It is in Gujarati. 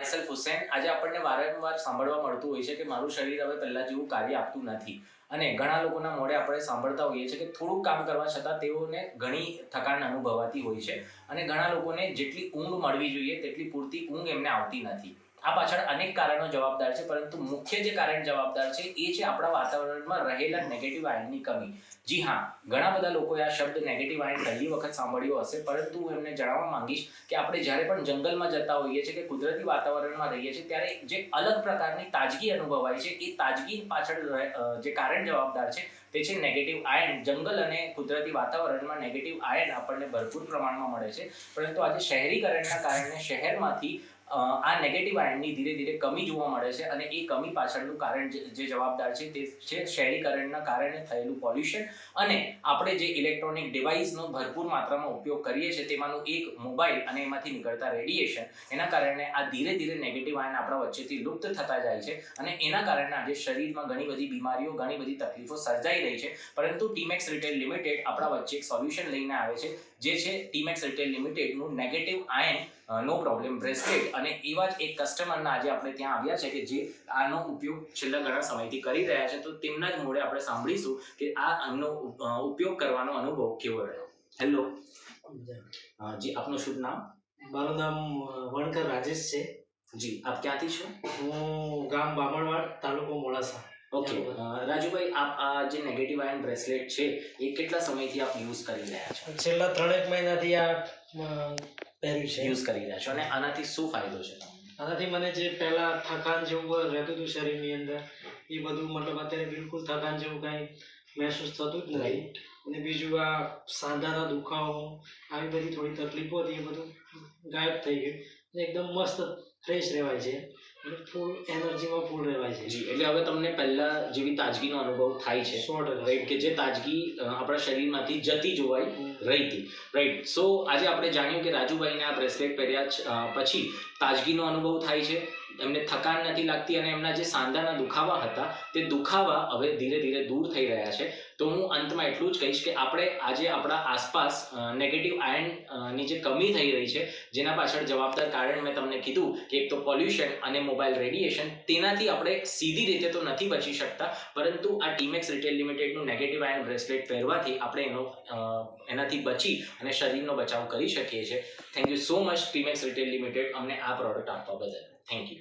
સૈફ હુસૈન. આજે આપણને વારંવાર સાંભળવા મળતું હોય છે કે મારું શરીર હવે પહેલા જેવું કાર્ય આપતું નથી, અને ઘણા લોકોના મોઢે આપણે સાંભળતા હોઈએ છીએ કે થોડુંક કામ કરવા છતાં તેઓને ઘણી થકાન અનુભવાતી હોય છે, અને ઘણા લોકોને જેટલી ઊંઘ મળવી જોઈએ તેટલી પૂરતી ઊંઘ એમને આવતી નથી. આ પાછળ અનેક કારણો જવાબદાર છે, પરંતુ મુખ્ય જે કારણ જવાબદાર છે એ છે આપણા વાતાવરણમાં રહેલા નેગેટિવ આયનની કમી. જી હા, ઘણા બધા લોકોએ આ શબ્દ નેગેટિવ આયન પહેલી વખત સાંભળ્યો હશે, પરંતુ હું એમને જણાવવા માંગીશ કે આપણે જ્યારે પણ જંગલમાં જતા હોઈએ છીએ કે કુદરતી વાતાવરણમાં રહીએ છીએ ત્યારે જે અલગ પ્રકારની તાજગી અનુભવાય છે, એ તાજગી પાછળ જે કારણ જવાબદાર છે તે છે નેગેટિવ આયન. જંગલ અને કુદરતી વાતાવરણમાં નેગેટિવ આયન આપણને ભરપૂર પ્રમાણમાં મળે છે, પરંતુ આજે શહેરીકરણના કારણે શહેરમાંથી આ નેગેટિવ આયનની ધીરે ધીરે કમી જોવા મળે છે, અને એ કમી પાછળનું કારણ જે જવાબદાર છે તે છે શહેરીકરણના કારણે થયેલું પોલ્યુશન, અને આપણે જે ઇલેક્ટ્રોનિક ડિવાઇસનો ભરપૂર માત્રામાં ઉપયોગ કરીએ છીએ તેમાંનું એક મોબાઈલ અને એમાંથી નીકળતા રેડિયેશન. એના કારણે આ ધીરે ધીરે નેગેટિવ આયન આપણા વચ્ચેથી લુપ્ત થતા જાય છે, અને એના કારણે આજે શરીરમાં ઘણી બધી બીમારીઓ, ઘણી બધી તકલીફો સર્જાઈ રહી છે. પરંતુ ટીમેક્સ રિટેલ લિમિટેડ આપણા વચ્ચે એક સોલ્યુશન લઈને આવે છે, જે છે ટીમેક્સ રિટેલ લિમિટેડનું નેગેટિવ આયન નો પ્રોબ્લેમ બ્રેસલેટ. અને એવા જ એક કસ્ટમરના આજે આપણે ત્યાં આવ્યા છે કે જે આનો ઉપયોગ છેલ્લા ઘણા સમયથી કરી રહ્યા છે, તો તેમના જ મોઢે આપણે સાંભળીશું કે આનો ઉપયોગ કરવાનો અનુભવ કેવો રહ્યો. હેલો જી, આપનું શુભ નામ? મારું નામ વણકર રાજેશ છે. જી, આપ ક્યાંથી છો? હું ગામ બામણવાડ, તાલુકો મોડાસા. ઓકે રાજુભાઈ, આપ આ જે નેગેટિવ આયન બ્રેસલેટ છે એ કેટલા સમયથી આપ યુઝ કરી રહ્યા છો? છેલ્લા 3 મહિનાથી આ પહેર્યું છે, યુઝ કરી રહ્યા છો. અને આનાથી શું ફાયદો છે? આનાથી મને જે પહેલા થકાન જેવું રહેતું હતું શરીરની અંદર, એ બધું મતલબ અત્યારે બિલકુલ થકાન જેવું કાંઈ મહેસૂસ થતું જ નથી. અને બીજું આ સાંધાના દુખાવો, આવી બધી થોડી તકલીફો હતી, એ બધું ગાયબ થઈ ગયું. એકદમ મસ્ત ફ્રેશ રહેવાય છે, અને ફૂલ એનર્જીમાં ફૂલ રહેવાય છે. જી, એટલે હવે તમને પહેલા જેવી તાજગીનો અનુભવ થાય છે, 100%, રાઈટ, કે જે તાજગી આપણા શરીરમાંથી જતી જોવાઈ રહી હતી, રાઈટ. સો આજે આપણે જાણ્યું કે રાજુભાઈને આ બ્રેસલેટ પહેર્યા પછી તાજગીનો અનુભવ થાય છે, એમને થકાન નથી લાગતી, અને એમના જે સાંધાના દુખાવા હતા તે દુખાવા હવે ધીરે ધીરે દૂર થઈ રહ્યા છે. તો હું અંતમાં એટલું જ કહીશ કે આપણે આજે આપણા આસપાસ નેગેટિવ આયનની જે કમી થઈ રહી છે, જેના પાછળ જવાબદાર કારણ મેં તમને કીધું કે એક તો પોલ્યુશન અને મોબાઈલ રેડિયેશન, તેનાથી આપણે સીધી રીતે તો નથી બચી શકતા, પરંતુ આ ટીમેક્સ રિટેલ લિમિટેડનું નેગેટિવ આયન બ્રેસલેટ પહેરવાથી આપણે એનાથી બચી અને શરીરનો બચાવ કરી શકીએ છીએ. Thank you so much Timex retail limited અમને આ પ્રોડક્ટ આપવા બદલ. Thank you.